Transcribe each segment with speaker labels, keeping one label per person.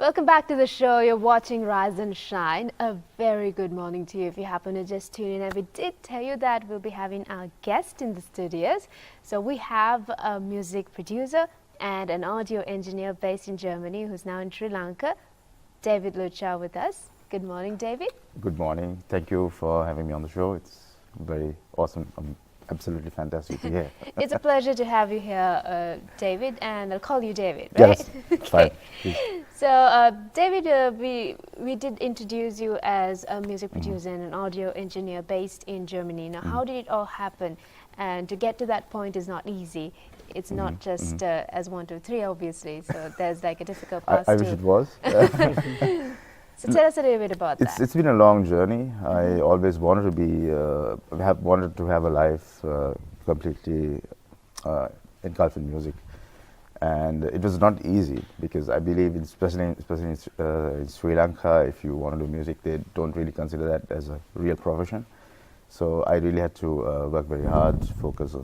Speaker 1: Welcome back to the show. You're watching Rise and Shine. A very good morning to you if you happen to just tune in. And we did tell you that we'll be having our guest in the studios. So we have a music producer and an audio engineer based in Germany who's now in Sri Lanka, David Luchow, with us. Good morning, David.
Speaker 2: Good morning. Thank you for having me on the show. It's very awesome. Absolutely fantastic to be here.
Speaker 1: It's a pleasure to have you here, David, and I'll call you David, right?
Speaker 2: Yes, fine. Please.
Speaker 1: So, David, we did introduce you as a music producer and an audio engineer based in Germany. Now, how did it all happen? And to get to that point is not easy. It's not just as 1, 2, 3, obviously. So there's like a difficult path.
Speaker 2: I wish it was.
Speaker 1: So tell us a little bit about that.
Speaker 2: It's been a long journey. I always wanted to be, wanted to have a life completely engulfed in music, and it was not easy because I believe, especially in Sri Lanka, if you want to do music, they don't really consider that as a real profession. So I really had to work very hard, focus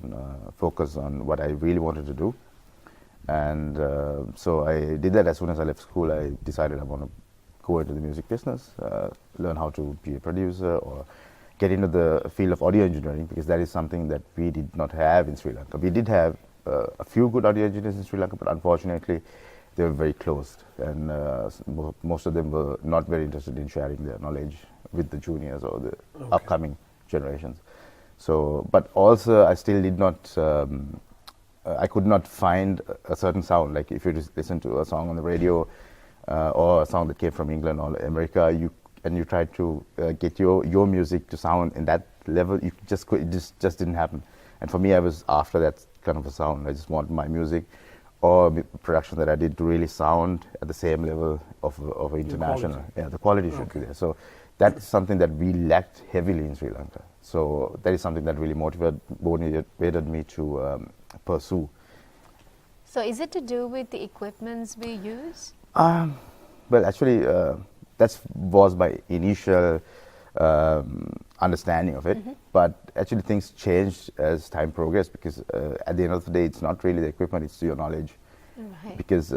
Speaker 2: on what I really wanted to do, and so I did that. As soon as I left school, I decided I want to go into the music business, learn how to be a producer or get into the field of audio engineering, because that is something that we did not have in Sri Lanka. We did have a few good audio engineers in Sri Lanka, but unfortunately they were very closed, and most of them were not very interested in sharing their knowledge with the juniors or the upcoming generations. So, but also I still did not, I could not find a certain sound. Like if you just listen to a song on the radio, or a song that came from England or America, you try to get your music to sound in that level, it just didn't happen. And for me, I was after that kind of a sound. I just want my music or production that I did to really sound at the same level of international. Yeah, the quality should be there. So that's something that we lacked heavily in Sri Lanka. So that is something that really motivated me to pursue.
Speaker 1: So is it to do with the equipments we use?
Speaker 2: Well, actually, that was my initial understanding of it. But actually, things changed as time progressed, because at the end of the day, it's not really the equipment; it's your knowledge.
Speaker 1: Right.
Speaker 2: Because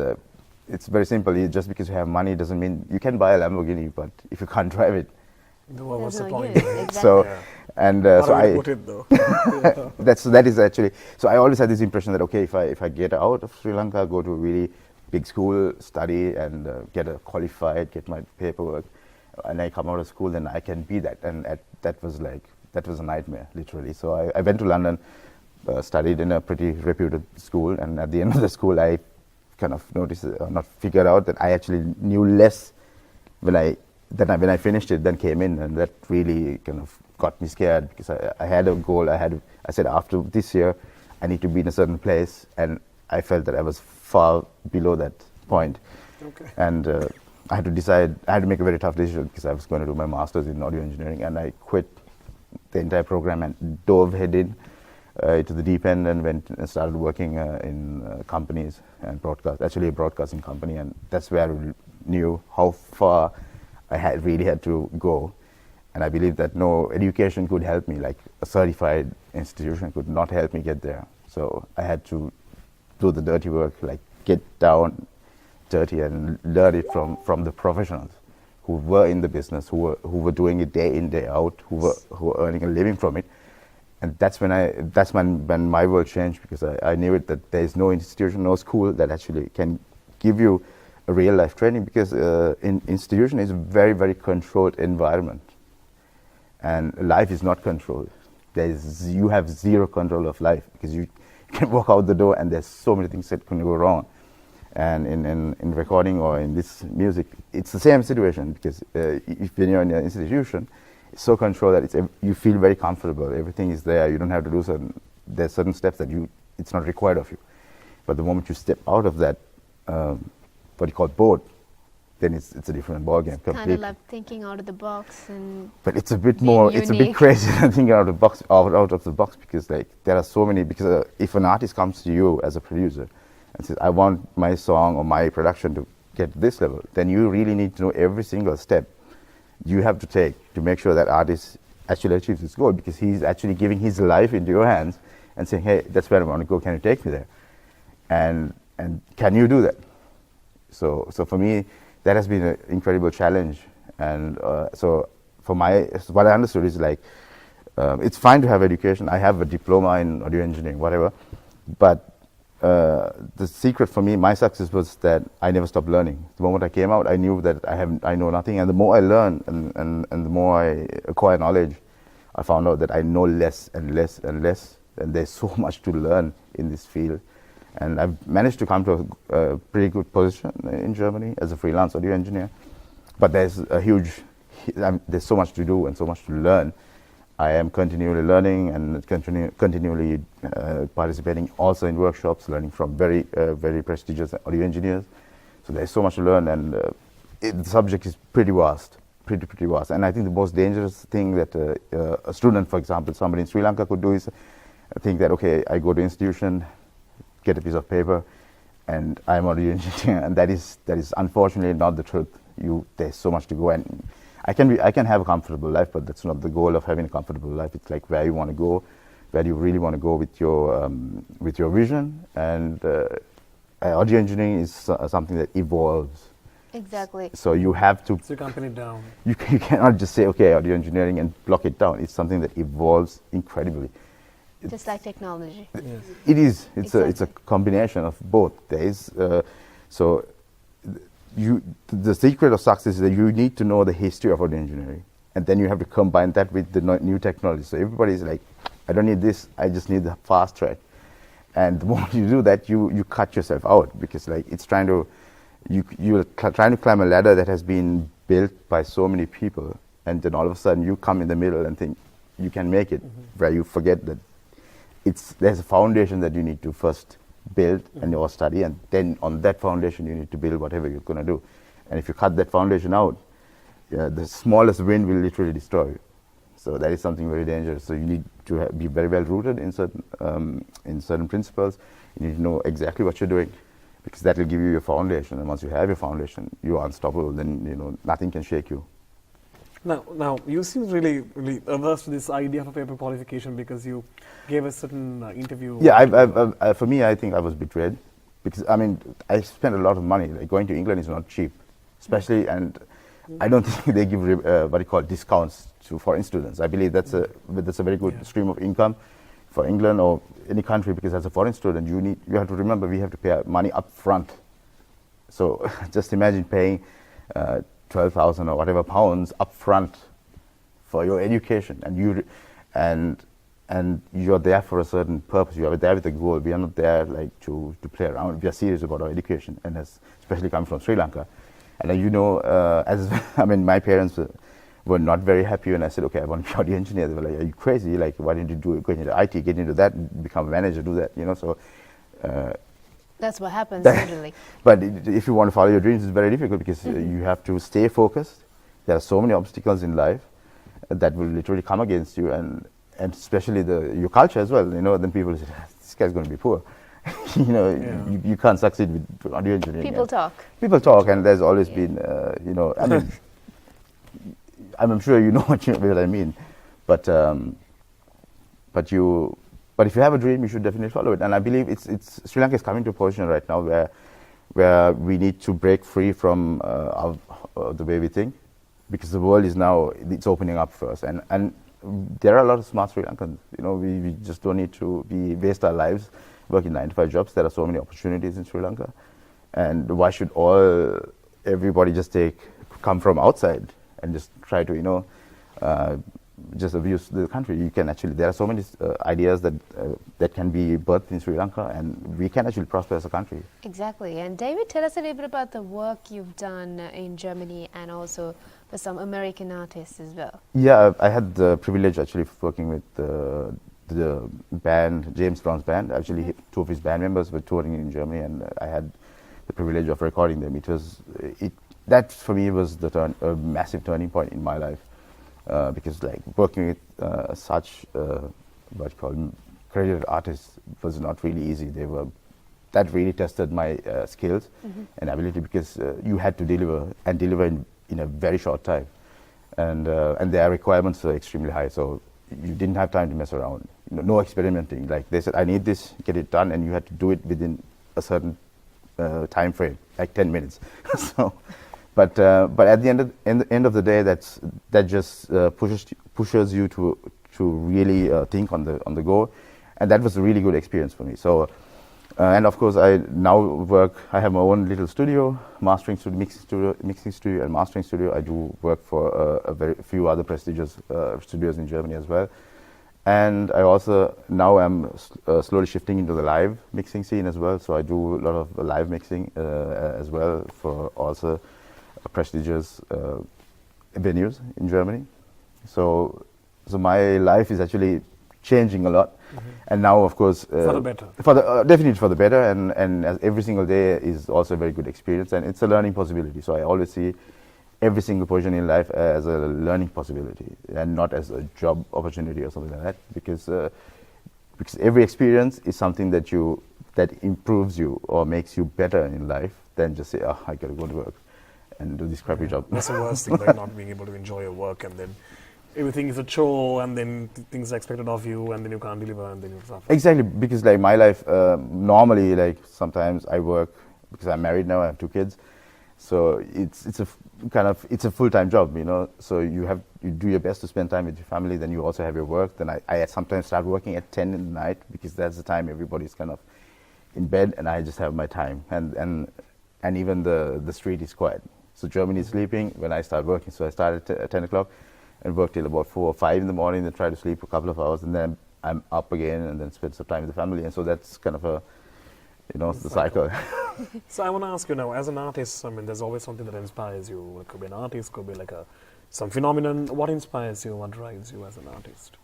Speaker 2: it's very simple. Just because you have money doesn't mean you can buy a Lamborghini, but if you can't drive it,
Speaker 3: what's the point?
Speaker 1: Exactly.
Speaker 2: So, and so I
Speaker 3: put it though.
Speaker 2: that is actually. So I always had this impression that okay, if I get out of Sri Lanka, go to a really big school, study and get my paperwork, and I come out of school, then I can be that. And that was a nightmare, literally. So I went to London, studied in a pretty reputed school, and at the end of the school, I kind of figured out that I actually knew less when I finished it than came in, and that really kind of got me scared, because I had a goal. I said after this year, I need to be in a certain place, and I felt that I was far below that point. And I had to make a very tough decision, because I was going to do my master's in audio engineering, and I quit the entire program and dove head into the deep end, and went and started working in companies and actually a broadcasting company, and that's where I knew how far I really had to go. And I believe that no education could help me, like a certified institution could not help me get there. So I had to do the dirty work, like get down dirty and learn it from the professionals who were in the business, who were doing it day in, day out, who were earning a living from it. And that's when my world changed, because I knew it, that there is no institution, no school that actually can give you a real life training, because institution is a very, very controlled environment, and life is not controlled. You have zero control of life, because you can walk out the door and there's so many things that can go wrong. And in recording or in this music, it's the same situation, because if you're in an institution, it's so controlled that you feel very comfortable. Everything is there. You don't have to do there's certain steps that it's not required of you. But the moment you step out of that, what you call board, then it's a different ballgame completely.
Speaker 1: Kind of like thinking out of the box,
Speaker 2: but it's a bit more. It's a bit crazy than thinking out of the box, because like there are so many. Because if an artist comes to you as a producer and says, "I want my song or my production to get to this level," then you really need to know every single step you have to take to make sure that artist actually achieves his goal, because he's actually giving his life into your hands and saying, "Hey, that's where I want to go. Can you take me there?" And can you do that? So for me, that has been an incredible challenge. And so what I understood is like, it's fine to have education. I have a diploma in audio engineering, whatever. But the secret for me, my success was that I never stopped learning. The moment I came out, I knew that I know nothing. And the more I learn and the more I acquire knowledge, I found out that I know less and less and less. And there's so much to learn in this field. And I've managed to come to a pretty good position in Germany as a freelance audio engineer. But there's there's so much to do and so much to learn. I am continually learning and continually participating also in workshops, learning from very prestigious audio engineers. So there's so much to learn, and the subject is pretty vast, pretty vast. And I think the most dangerous thing that a student, for example, somebody in Sri Lanka could do is think that, okay, I go to institution, get a piece of paper, and I'm an audio engineer, and that is unfortunately not the truth. There's so much to go, and I can have a comfortable life, but that's not the goal of having a comfortable life. It's like where you want to go, where you really want to go with your vision. And audio engineering is something that evolves.
Speaker 1: Exactly.
Speaker 2: So you have to.
Speaker 3: So you can't pin it down.
Speaker 2: You cannot just say, okay, audio engineering and block it down. It's something that evolves incredibly.
Speaker 1: Just like technology.
Speaker 3: Yes.
Speaker 2: It is.
Speaker 1: Exactly.
Speaker 2: It's a combination of both. There is the secret of success is that you need to know the history of audio engineering, and then you have to combine that with the new technology. So everybody's like, I don't need this, I just need the fast track. And the moment you do that, you cut yourself out, because like you're trying to climb a ladder that has been built by so many people, and then all of a sudden you come in the middle and think you can make it, where you forget that there's a foundation that you need to first build and or study, and then on that foundation you need to build whatever you're going to do. And if you cut that foundation out, the smallest wind will literally destroy you. So that is something very dangerous. So you need to be very well rooted in certain principles. You need to know exactly what you're doing, because that will give you your foundation. And once you have your foundation, you are unstoppable. Then nothing can shake you.
Speaker 3: Now you seem really averse to this idea of a paper qualification, because you gave a certain interview.
Speaker 2: Yeah, for me, I think I was betrayed, because I spent a lot of money. Like, going to England is not cheap, especially, and I don't think they give what you call discounts to foreign students. I believe that's a very good stream of income for England or any country, because as a foreign student, you have to remember, we have to pay money up front. So just imagine paying 12,000 or whatever pounds up front for your education, and you're there for a certain purpose. You are there with a goal. We are not there like to play around. We are serious about our education, and especially coming from Sri Lanka. And my parents were not very happy when I said, okay, I want to be audio engineer. They were like, are you crazy? Like, why didn't you go into IT, get into that, become a manager, do that? So.
Speaker 1: That's what happens usually.
Speaker 2: But if you want to follow your dreams, it's very difficult, because you have to stay focused. There are so many obstacles in life that will literally come against you, and especially your culture as well. Then people say, this guy's going to be poor. You can't succeed with audio engineering.
Speaker 1: People talk,
Speaker 2: and there's always been, I'm sure you know what I mean, but if you have a dream, you should definitely follow it. And I believe Sri Lanka is coming to a position right now where we need to break free from the way we think, because the world is now, it's opening up for us. And there are a lot of smart Sri Lankans. We just don't need to waste our lives working 9-to-5 jobs. There are so many opportunities in Sri Lanka. And why should everybody just come from outside and just try to, just abuse the country? There are so many ideas that can be birthed in Sri Lanka, and we can actually prosper as a country.
Speaker 1: Exactly. And David, tell us a little bit about the work you've done in Germany and also for some American artists as well.
Speaker 2: Yeah, I had the privilege actually of working with the band, James Brown's band. Actually, two of his band members were touring in Germany, and I had the privilege of recording them. That for me was a massive turning point in my life. Because like working with such credited artists was not really easy. That really tested my skills and ability, because you had to deliver in a very short time, and their requirements were extremely high. So you didn't have time to mess around. No experimenting. Like they said, I need this, get it done, and you had to do it within a certain time frame, like 10 minutes. But at the end of the day, that just pushes you to really think on the go, and that was a really good experience for me. So, and of course, I have my own little studio, mixing studio, and mastering studio. I do work for a very few other prestigious studios in Germany as well. And I also now am slowly shifting into the live mixing scene as well. So I do a lot of live mixing as well for also prestigious venues in Germany. So my life is actually changing a lot, and now of course
Speaker 3: for the better.
Speaker 2: Definitely for the better, and as every single day is also a very good experience, and it's a learning possibility. So I always see every single position in life as a learning possibility and not as a job opportunity or something like that, because every experience is something that improves you or makes you better in life than just say, oh, I gotta go to work and do this crappy job.
Speaker 3: That's the worst thing, like not being able to enjoy your work, and then everything is a chore, and then things are expected of you, and then you can't deliver, and then you suffer.
Speaker 2: Exactly, because like my life, normally, like sometimes I work because I'm married now, I have 2 kids. So it's a full-time job, you know. So you do your best to spend time with your family. Then you also have your work. Then I sometimes start working at 10 in the night, because that's the time everybody's kind of in bed, and I just have my time. And even the street is quiet. So Germany is sleeping when I start working. So I start at 10 o'clock and work till about 4 or 5 in the morning. Then try to sleep a couple of hours, and then I'm up again, and then spend some time with the family. And so that's kind of the cycle.
Speaker 3: So I want to ask you now, as an artist, I mean, there's always something that inspires you. It could be an artist, could be like some phenomenon. What inspires you? What drives you as an artist?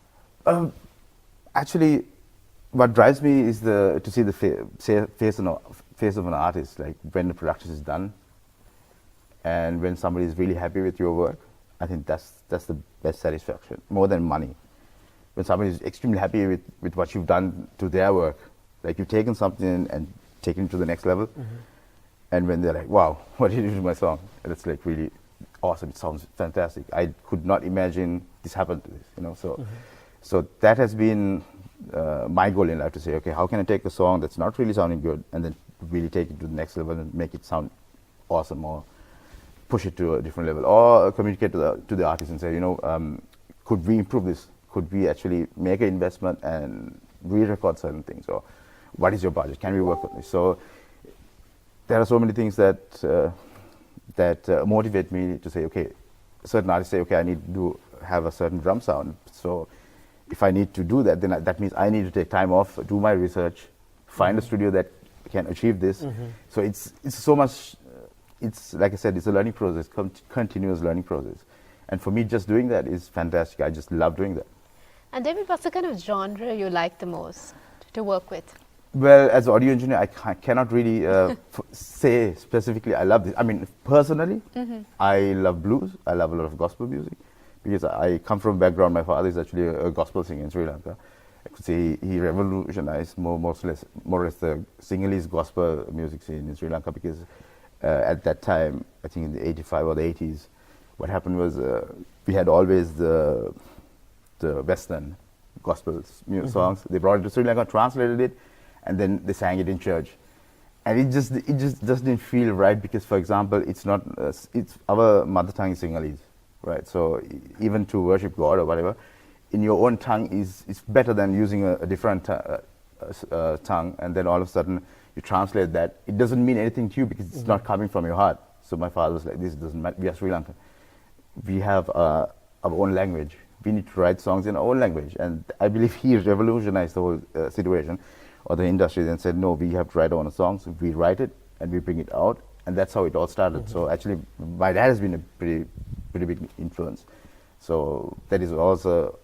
Speaker 2: Actually, what drives me is to see the face of an artist, like when the production is done, and when somebody is really happy with your work. I think that's the best satisfaction, more than money. When somebody is extremely happy with what you've done to their work, like you've taken something and taken it to the next level, and when they're like, wow, what did you do to my song? And it's like really awesome, it sounds fantastic. I could not imagine this happened to this, you know. So that has been my goal in life, to say, okay, how can I take a song that's not really sounding good and then really take it to the next level and make it sound awesome, or push it to a different level, or communicate to the artist and say, you know, could we improve this? Could we actually make an investment and re-record certain things? Or what is your budget? Can we work on this? So there are so many things that motivate me to say, okay, certain artists say, okay, I need to have a certain drum sound. So if I need to do that, then that means I need to take time off, do my research, find a studio that can achieve this. So it's so much. It's like I said, it's a learning process, continuous learning process. And for me, just doing that is fantastic. I just love doing that.
Speaker 1: And David, what's the kind of genre you like the most to work with?
Speaker 2: Well, as an audio engineer, I cannot really say specifically I love this. I mean, personally, I love blues. I love a lot of gospel music, because I come from a background. My father is actually a gospel singer in Sri Lanka. I could say he revolutionized more or less the Sinhalese gospel music scene in Sri Lanka, because at that time, I think in the 85 or the 80s, what happened was we had always the Western gospel songs. They brought it to Sri Lanka, translated it, and then they sang it in church. And it just doesn't feel right, because, for example, it's not it's our mother tongue is Sinhalese, right? So even to worship God or whatever, in your own tongue is better than using a different tongue, and then all of a sudden you translate that. It doesn't mean anything to you, because it's not coming from your heart. So my father was like, this doesn't matter. We are Sri Lanka. We have our own language. We need to write songs in our own language. And I believe he revolutionized the whole situation, or the industry, and said, no, we have to write our own songs. We write it and we bring it out. And that's how it all started. So actually, my dad has been a pretty big influence. So that is also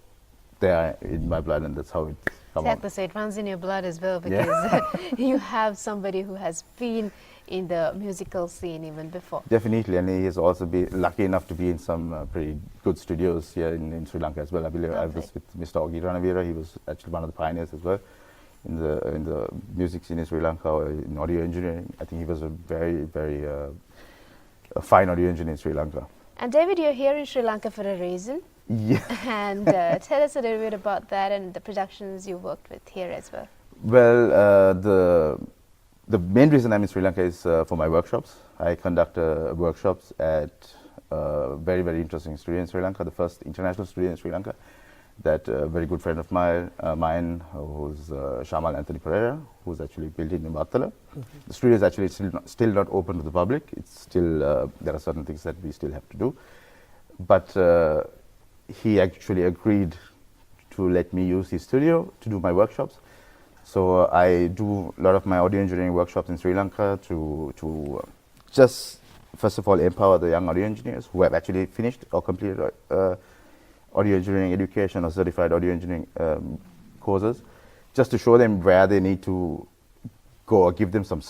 Speaker 2: there in my blood, and that's how it come
Speaker 1: Exactly, so it runs in your blood as well, because you have somebody who has been in the musical scene even before.
Speaker 2: Definitely, and he has also been lucky enough to be in some pretty good studios here in Sri Lanka as well. I believe I was with Mr. Ogi Ranavira. He was actually one of the pioneers as well in the music scene in Sri Lanka, or in audio engineering. I think he was a very a fine audio engineer in Sri Lanka.
Speaker 1: And David, you're here in Sri Lanka for a reason.
Speaker 2: Yeah.
Speaker 1: And tell us a little bit about that and the productions you worked with here as well.
Speaker 2: Well, the main reason I'm in Sri Lanka is for my workshops. I conduct workshops at a very, very interesting studio in Sri Lanka, the first international studio in Sri Lanka, that a very good friend of mine who's Shamal Anthony Perera, who's actually built it in Battala. The studio is actually still not open to the public. It's still, there are certain things that we still have to do. But he actually agreed to let me use his studio to do my workshops. So I do a lot of my audio engineering workshops in Sri Lanka to just, first of all, empower the young audio engineers who have actually finished or completed audio engineering education or certified audio engineering courses, just to show them where they need to go or give them some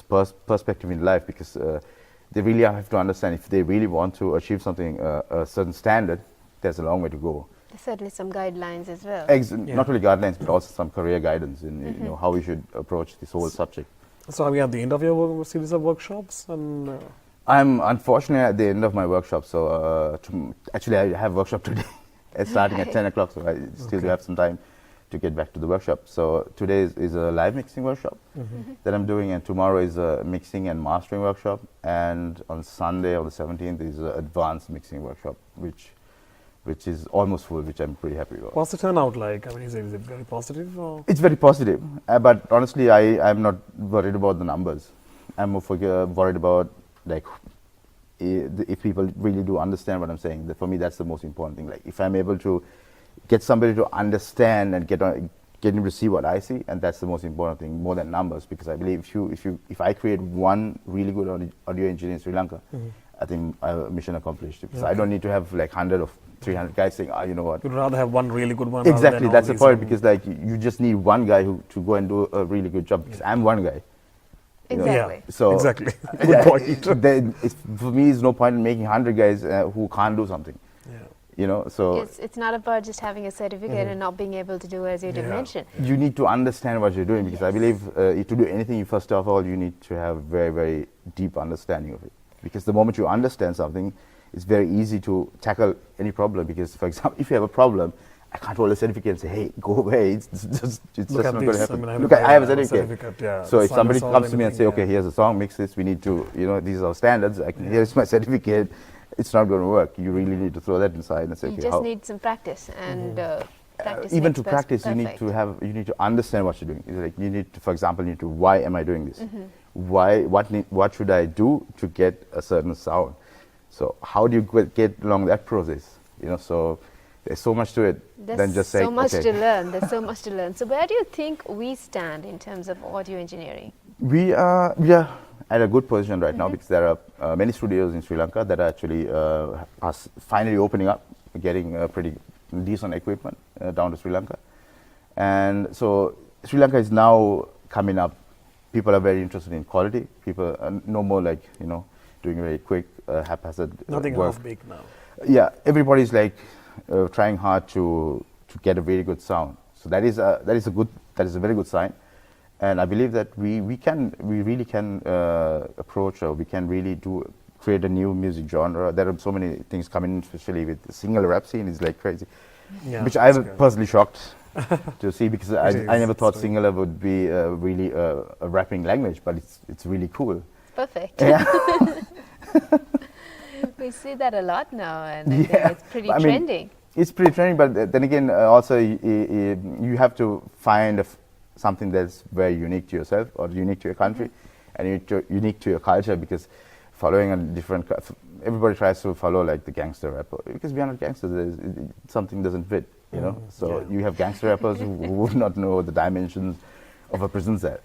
Speaker 2: perspective in life, because they really have to understand if they really want to achieve something, a certain standard, there's a long way to go.
Speaker 1: There's certainly some guidelines as well.
Speaker 2: Not only guidelines, but also some career guidance in you know, how we should approach this whole subject.
Speaker 3: So are we at the end of your series of workshops? And
Speaker 2: I'm unfortunately at the end of my workshop, so actually I have workshop today. It's starting at 10 o'clock, so I still do have some time to get back to the workshop. So today is a live mixing workshop that I'm doing, and tomorrow is a mixing and mastering workshop, and on Sunday, on the 17th, is an advanced mixing workshop, which is almost full, which I'm pretty happy about.
Speaker 3: what's the turnout like? I mean, is it very positive? Or?
Speaker 2: It's very positive, but honestly, I'm not worried about the numbers. I'm more worried about, like, if people really do understand what I'm saying. For me, that's the most important thing. Like, if I'm able to get somebody to understand and get him to see what I see, and that's the most important thing, more than numbers. Because I believe if I create one really good audio engineer in Sri Lanka, I think mission accomplished. Because I don't need to have like 100 or 300 guys saying, you know what.
Speaker 3: You'd rather have one really good one.
Speaker 2: Exactly, that's the point. Because like you just need one guy to go and do a really good job. Because I'm one guy.
Speaker 1: Exactly.
Speaker 3: Yeah,
Speaker 2: so
Speaker 3: exactly. Good point.
Speaker 2: Then for me, it's no point in making 100 guys who can't do something.
Speaker 3: Yeah.
Speaker 2: You know, so
Speaker 1: It's not about just having a certificate and not being able to do as you did mention.
Speaker 2: you need to understand what you're doing, because I believe to do anything, first of all, you need to have very, very deep understanding of it. Because the moment you understand something, it's very easy to tackle any problem. Because, for example, if you have a problem, I can't hold a certificate and say, hey, go away. It's just not going to happen. I have a certificate.
Speaker 3: Yeah.
Speaker 2: So if somebody comes to me and say, okay, here's a song, mix this, we need to, you know, these are standards, here's my certificate, it's not going to work. You really need to throw that inside and say,
Speaker 1: You
Speaker 2: okay,
Speaker 1: just need some practice, and practice
Speaker 2: even
Speaker 1: makes
Speaker 2: to practice,
Speaker 1: perfect.
Speaker 2: you need to understand what you're doing. It's like you need to, for example, why am I doing this? What should I do to get a certain sound? So how do you get along that process? You know, so there's so much to it than just saying,
Speaker 1: so much
Speaker 2: okay.
Speaker 1: to learn. There's so much to learn. So where do you think we stand in terms of audio engineering?
Speaker 2: We are at a good position right now, because there are many studios in Sri Lanka that are actually are finally opening up, getting pretty decent equipment down to Sri Lanka. And so Sri Lanka is now coming up. People are very interested in quality. People are no more like, you know, doing very quick, haphazard
Speaker 3: Nothing
Speaker 2: work.
Speaker 3: half-baked now.
Speaker 2: Yeah, everybody's like trying hard to get a very good sound. So that is a very good sign. And I believe that we really can approach, or we can really create a new music genre. There are so many things coming, especially with the single rap scene. It's like crazy, which I was personally shocked to see, because I never thought singular would be really a rapping language, but it's really cool.
Speaker 1: Perfect.
Speaker 2: Yeah.
Speaker 1: We see that a lot now, and I think it's pretty trending.
Speaker 2: It's pretty trending, but then again, also you have to find something that's very unique to yourself, or unique to your country, and unique to your culture. Because following a different, everybody tries to follow like the gangster rapper, because we are not gangsters. Something doesn't fit, you know. So you have gangster rappers who would not know the dimensions of a prison cell.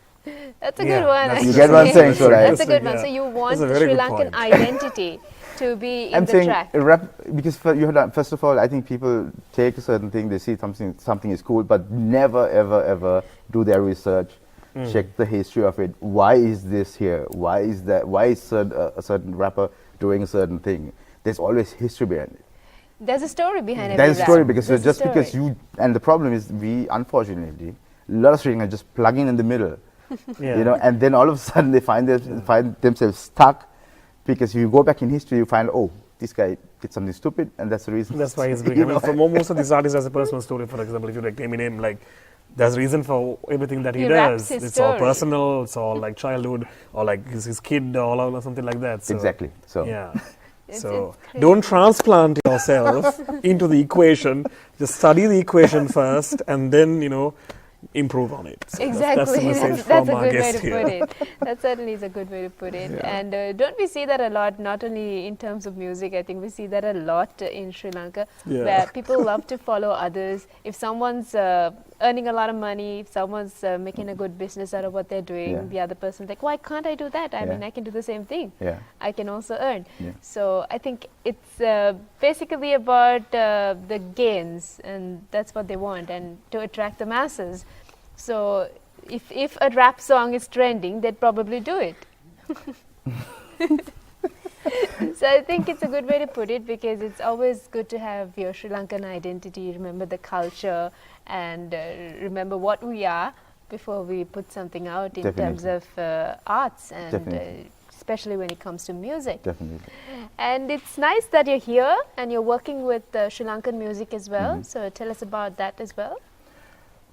Speaker 1: That's a good one.
Speaker 2: You get what I'm saying? So
Speaker 1: that's a good one. So you want the Sri Lankan identity to be in the track.
Speaker 2: Rap, because first of all, I think people take a certain thing, they see something is cool, but never ever do their research, check the history of it. Why is this here? Why is that? Why is a certain rapper doing a certain thing? There's always history behind it.
Speaker 1: There's a story behind it.
Speaker 2: There's a story, because because and the problem is, we unfortunately, a lot of Sri Lankans just plug in the middle. You know, and then all of a sudden they find themselves stuck, because you go back in history, you find, oh, this guy did something stupid, and that's the reason.
Speaker 3: That's why he's bringing. I mean, for most of these artists, as a personal story, for example, if you like Eminem, like there's a reason for everything that he
Speaker 1: wraps
Speaker 3: does.
Speaker 1: his
Speaker 3: It's all
Speaker 1: story.
Speaker 3: personal, it's all like childhood, or like his kid, or something like that. So,
Speaker 2: Exactly. So
Speaker 3: Yeah.
Speaker 1: It's
Speaker 3: So
Speaker 1: crazy.
Speaker 3: don't transplant yourself into the equation. Just study the equation first, and then improve on it. So
Speaker 1: Exactly.
Speaker 3: That's the message
Speaker 1: That's
Speaker 3: from
Speaker 1: a
Speaker 3: our
Speaker 1: good way
Speaker 3: guest
Speaker 1: to
Speaker 3: here.
Speaker 1: put it. That certainly is a good way to put it.
Speaker 3: Yeah.
Speaker 1: And don't we see that a lot, not only in terms of music, I think we see that a lot in Sri Lanka,
Speaker 3: Yeah.
Speaker 1: where people love to follow others. If someone's earning a lot of money, if someone's making a good business out of what they're doing,
Speaker 2: Yeah.
Speaker 1: the other person's like, why can't I do that? I
Speaker 2: Yeah.
Speaker 1: mean, I can do the same thing.
Speaker 2: yeah,
Speaker 1: I can also earn.
Speaker 2: Yeah.
Speaker 1: So I think it's basically about the gains, and that's what they want, and to attract the masses. So if a rap song is trending, they'd probably do it. So I think it's a good way to put it, because it's always good to have your Sri Lankan identity, remember the culture, and remember what we are before we put something out in terms
Speaker 2: Definitely.
Speaker 1: of arts, and
Speaker 2: Definitely.
Speaker 1: especially when it comes to music.
Speaker 2: definitely.
Speaker 1: And it's nice that you're here and you're working with Sri Lankan music as well.
Speaker 2: Mhm.
Speaker 1: So tell us about that as well.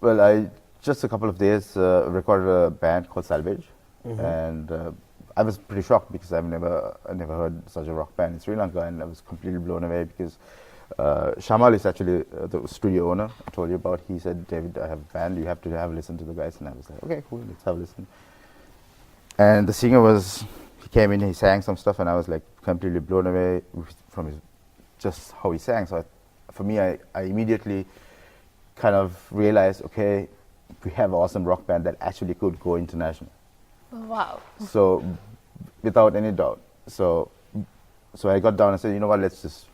Speaker 2: Well, I just a couple of days recorded a band called Salvage,
Speaker 3: Mhm.
Speaker 2: and I was pretty shocked because I never heard such a rock band in Sri Lanka, and I was completely blown away because Shamal is actually the studio owner I told you about. He said, David, I have a band, you have to have a listen to the guys, and I was like, okay, cool, let's have a listen. And the singer he came in, he sang some stuff, and I was like completely blown away from just how he sang. So for me, I immediately kind of realized, okay, we have an awesome rock band that actually could go international.
Speaker 1: Wow.
Speaker 2: So without any doubt. So I got down and said, you know what, let's just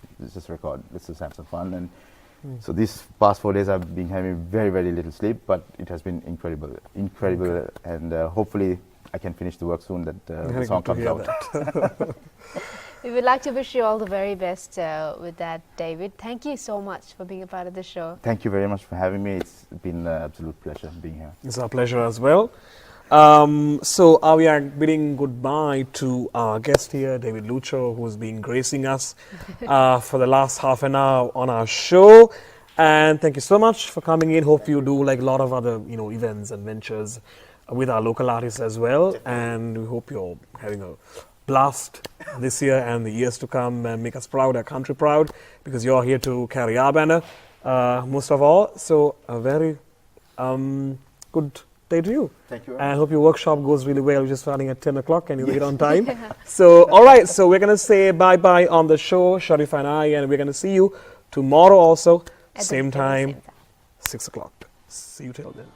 Speaker 2: record, let's just have some fun. And so these past 4 days I've been having very, very little sleep, but it has been incredible.
Speaker 3: Okay.
Speaker 2: And hopefully I can finish the work soon, that the
Speaker 3: Very
Speaker 2: song
Speaker 3: good to
Speaker 2: comes
Speaker 3: hear
Speaker 2: out.
Speaker 3: that.
Speaker 1: We would like to wish you all the very best with that, David. Thank you so much for being a part of the show.
Speaker 2: Thank you very much for having me. It's been an absolute pleasure being here.
Speaker 3: It's our pleasure as well. So we are bidding goodbye to our guest here, David Luchow, who's been gracing us for the last half an hour on our show. And thank you so much for coming in. Hope you do like a lot of other events and ventures with our local artists as well. And we hope you're having a blast this year and the years to come, and make us proud, our country proud, because you're here to carry our banner most of all. So a very good day to you.
Speaker 2: Thank you.
Speaker 3: And I hope your workshop goes really well, which is starting at 10 o'clock and you'll get on time. So, all right, so we're going to say bye-bye on the show, Shareefa and I, and we're going to see you tomorrow also,
Speaker 1: At the
Speaker 3: same
Speaker 1: same
Speaker 3: time,
Speaker 1: time.
Speaker 3: 6 o'clock. See you till then.